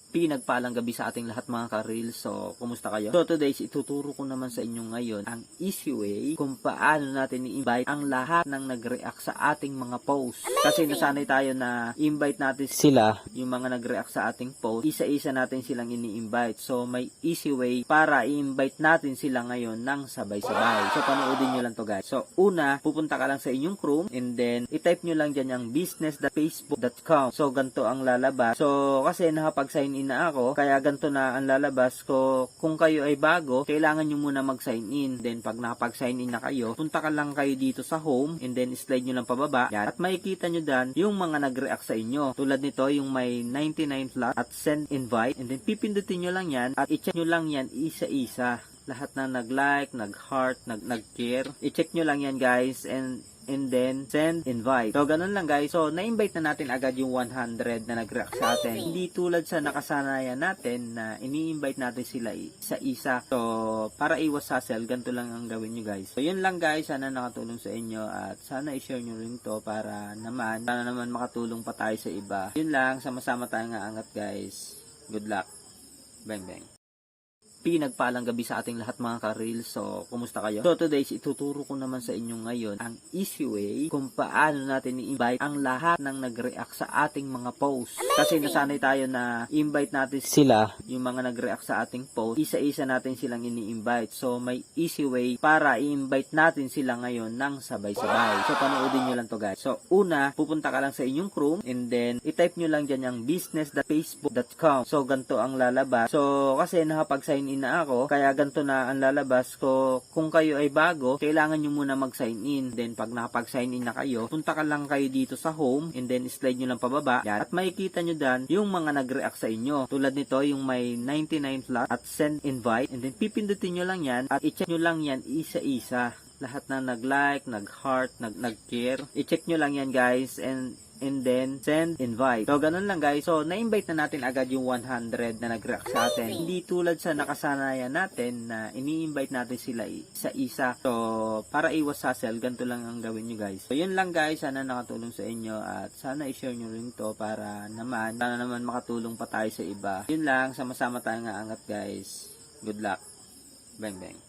Pinagpalang gabi sa ating lahat mga ka-reels. So, kumusta kayo? So, today, ituturo ko naman sa inyo ngayon ang easy way kung paano natin i-invite ang lahat ng nag-react sa ating mga posts. Kasi nasanay tayo na invite natin sila, yung mga nag-react sa ating post, isa-isa natin silang ini-invite. So, may easy way para i-invite natin sila ngayon ng sabay-sabay. So, panoodin nyo lang to guys. So, una, pupunta ka lang sa inyong Chrome and then, i-type nyo lang dyan yung business.facebook.com. So, ganito ang lalabas. So, kasi nakapag-sign in na ako, kaya ganito na ang lalabas ko. Kung kayo ay bago, kailangan nyo muna mag-sign in. Then, pag nakapag-sign in na kayo, punta ka lang kayo dito sa home, and then slide nyo lang pababa. Yan. At makikita nyo dan yung mga nag-react sa inyo. Tulad nito, yung may 99 plus at send invite. And then, pipindutin nyo lang yan at i-check nyo lang yan isa-isa. Lahat na nag-like, nag-heart, nag-care. I-check nyo lang yan guys, and then send invite. So, ganun lang guys. So, na-invite na natin agad yung 100 na nag-react sa atin. Hindi tulad sa nakasanayan natin na ini-invite natin sila isa-isa. So, para iwas hassle, ganito lang ang gawin nyo guys. So, yun lang guys. Sana nakatulong sa inyo at sana i-share nyo rin to para sana naman makatulong pa tayo sa iba. Yun lang. Sama-sama tayo nga angat guys. Good luck. Bang bang. Pinagpalang gabi sa ating lahat mga ka-reels. So, kumusta kayo? So, today, ituturo ko naman sa inyo ngayon ang easy way kung paano natin i-invite ang lahat ng nag-react sa ating mga posts. Kasi nasanay tayo na invite natin sila, yung mga nag-react sa ating post, isa-isa natin silang ini-invite. So, may easy way para i-invite natin sila ngayon ng sabay-sabay. So, panoodin nyo lang to guys. So, una, pupunta ka lang sa inyong Chrome and then, i-type nyo lang dyan yung business.facebook.com. So, ganito ang lalabas. So, kasi nakapag-sign in na ako, kaya ganito na ang lalabas ko. Kung kayo ay bago, kailangan nyo muna mag-sign in. Then, pag nakapag-sign in na kayo, punta ka lang kayo dito sa home, and then slide nyo lang pababa. Yan. At makikita nyo dan yung mga nag-react sa inyo. Tulad nito, yung may 99 plus at send invite, and then pipindutin nyo lang yan, at i-check nyo lang yan isa-isa. Lahat na nag-like, nag-heart, nag-care. I-check nyo lang yan guys, and then send invite. So, ganun lang guys. So, na-invite na natin agad yung 100 na nag-react sa atin. Hindi tulad sa nakasanayan natin na ini-invite natin sila isa-isa. So, para iwas hassle, ganito lang ang gawin nyo guys. So, yun lang guys. Sana nakatulong sa inyo at sana i-share nyo rin to para sana naman makatulong pa tayo sa iba. Yun lang. Sama-sama tayo nga angat guys. Good luck. Bang bang.